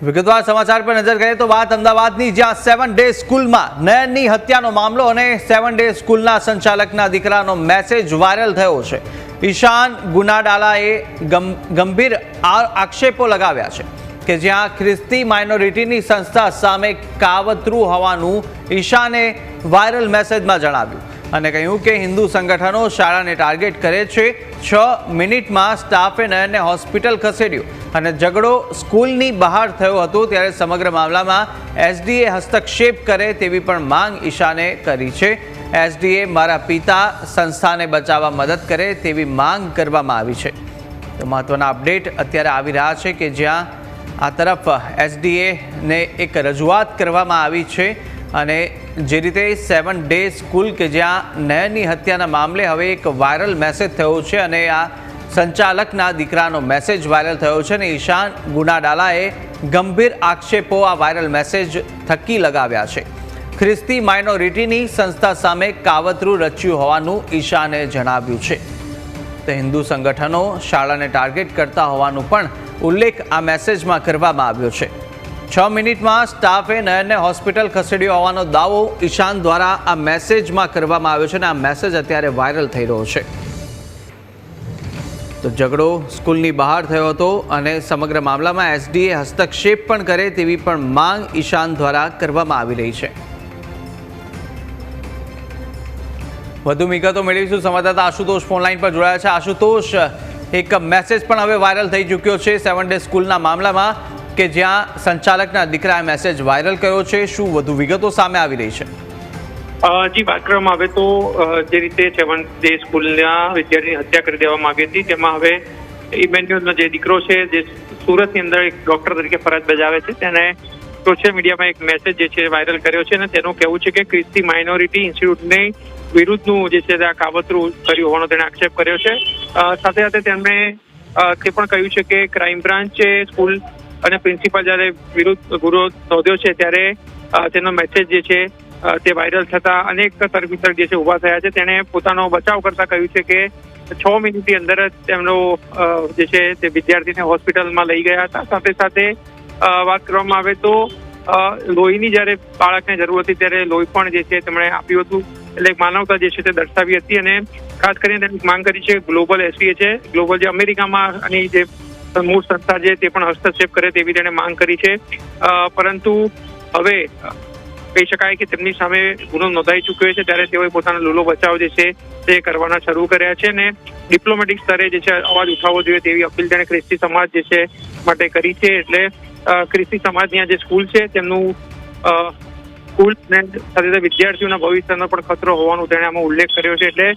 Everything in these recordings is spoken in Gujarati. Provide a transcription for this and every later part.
વિગતવાર સમાચાર પર નજર કરીએ તો વાત અમદાવાદની, જ્યાં 7 ડે સ્કૂલમાં નયનની હત્યાનો મામલો અને 7 ડે સ્કૂલના સંચાલકના દીકરાનો મેસેજ વાયરલ થયો છે. ઈશાન ગુનાડાલાએ ગંભીર આક્ષેપો લગાવ્યા છે કે જ્યાં ખ્રિસ્તી માઇનોરિટીની સંસ્થા સામે કાવતરું હોવાનું ઈશાને વાયરલ મેસેજમાં જણાવ્યું અને કહ્યું કે હિન્દુ સંગઠનો શાળાને ટાર્ગેટ કરે છે. 6 મિનિટમાં સ્ટાફે નયનને હોસ્પિટલ ખસેડ્યો અને ઝઘડો સ્કૂલની બહાર થયો હતો. ત્યારે સમગ્ર મામલામાં એસડીએ હસ્તક્ષેપ કરે તેવી પણ માંગ ઈશાને કરી છે. એસડીએ મારા પિતા સંસ્થાને બચાવવા મદદ કરે તેવી માંગ કરવામાં આવી છે. તો મહત્વના અપડેટ અત્યારે આવી રહ્યા છે કે જ્યાં આ તરફ એસડીએને એક રજૂઆત કરવામાં આવી છે અને જે રીતે 7 ડે સ્કૂલ કે જ્યાં નયનની હત્યાના મામલે હવે એક વાયરલ મેસેજ થયો છે અને આ સંચાલકના દીકરાનો મેસેજ વાયરલ થયો છે અને ઈશાન ગુનાડાલાએ ગંભીર આક્ષેપો આ વાયરલ મેસેજ થકી લગાવ્યા છે. ખ્રિસ્તી માઇનોરિટીની સંસ્થા સામે કાવતરું રચ્યું હોવાનું ઈશાને જણાવ્યું છે. તો હિન્દુ સંગઠનો શાળાને ટાર્ગેટ કરતા હોવાનું પણ ઉલ્લેખ આ મેસેજમાં કરવામાં આવ્યો છે. 6 મિનિટમાં સ્ટાફે નયનને હોસ્પિટલ ખસેડ્યો હોવાનો દાવો ઈશાન દ્વારા આ મેસેજમાં કરવામાં આવ્યો છે અને આ મેસેજ અત્યારે વાયરલ થઈ રહ્યો છે. તો ઝઘડો સ્કૂલની બહાર થયો હતો અને સમગ્ર મામલામાં એસડીએ હસ્તક્ષેપ પણ કરે તેવી પણ માંગ ઈશાન દ્વારા કરવામાં આવી રહી છે. વધુ વિગતો મેળવીશું. સંવાદદાતા આશુતોષ ફોનલાઈન પર જોડાયા છે. આશુતોષ, એક મેસેજ પણ હવે વાયરલ થઈ ચૂક્યો છે 7 ડે સ્કૂલના મામલામાં કે જ્યાં સંચાલકના દીકરાએ મેસેજ વાયરલ કર્યો છે. શું વધુ વિગતો સામે આવી રહી છે? જી, વાત કરવામાં આવે તો જે રીતે 7 ડે સ્કૂલના વિદ્યાર્થીની હત્યા કરી દેવામાં આવી હતી તેમાં હવે ઇમેન્યુઅલનો જે દીકરો છે જે સુરતની અંદર એક ડોક્ટર તરીકે ફરજ બજાવે છે તેને સોશિયલ મીડિયામાં એક મેસેજ જે છે વાયરલ કર્યો છે અને તેનું કહેવું છે કે ખ્રિસ્તી માઇનોરિટી ઇન્સ્ટિટ્યૂટની વિરુદ્ધનું જે છે આ કાવતરું કર્યું હોવાનો તેણે આક્ષેપ કર્યો છે. સાથે સાથે તેમણે તે પણ કહ્યું છે કે ક્રાઇમ બ્રાન્ચે સ્કૂલ અને પ્રિન્સિપાલ જ્યારે વિરુદ્ધ ગુનો નોંધ્યો છે ત્યારે તેનો મેસેજ જે છે તે વાયરલ થતા અનેક તરફ જે છે ઉભા થયા છે. તેણે પોતાનો બચાવ કરતા કહ્યું છે કે 6 મિનિટની અંદર જ તેમનો જે છે તે વિદ્યાર્થીને હોસ્પિટલમાં લઈ ગયા હતા. સાથે સાથે વાત કરવામાં આવે તો લોહીની જ્યારે બાળકને જરૂર હતી ત્યારે લોહી પણ જે છે તેમણે આપ્યું હતું. એટલે માનવતા જે છે તે દર્શાવી હતી અને ખાસ કરીને તેમની માંગ કરી છે ગ્લોબલ એસડીએ છે, ગ્લોબલ જે અમેરિકામાં આની જે મૂળ સંસ્થા છે તે પણ હસ્તક્ષેપ કરે તેવી તેણે માંગ કરી છે. પરંતુ હવે કહી શકાય કે તેમની સામે ગુનો નોંધાઈ ચૂક્યો છે ત્યારે તેઓએ પોતાનો લૂલો બચાવ જે છે તે કરવાના શરૂ કર્યા છે અને ડિપ્લોમેટિક સ્તરે જે છે અવાજ ઉઠાવવો જોઈએ તેવી અપીલ તેણે ખ્રિસ્તી સમાજ જે છે માટે કરી છે. એટલે ખ્રિસ્તી સમાજની આ જે સ્કૂલ છે તેમનું સ્કૂલ ને સાથે વિદ્યાર્થીઓના ભવિષ્યનો પણ ખતરો હોવાનું તેણે આમાં ઉલ્લેખ કર્યો છે. એટલે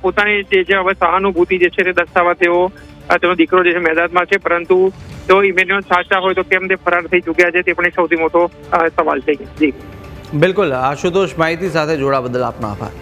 પોતાની જે હવે સહાનુભૂતિ જે છે તે દર્શાવવા તેનો દીકરો જે છે મેદાનમાં છે, પરંતુ તેઓ ઇમેન્યુઅલ સાચા હોય તો કેમ તે ફરાર થઈ ચૂક્યા છે તે પણ એક સૌથી મોટો સવાલ છે. જી બિલકુલ આશુતોષ, માહિતી સાથે જોડા બદલ આપનો આભાર.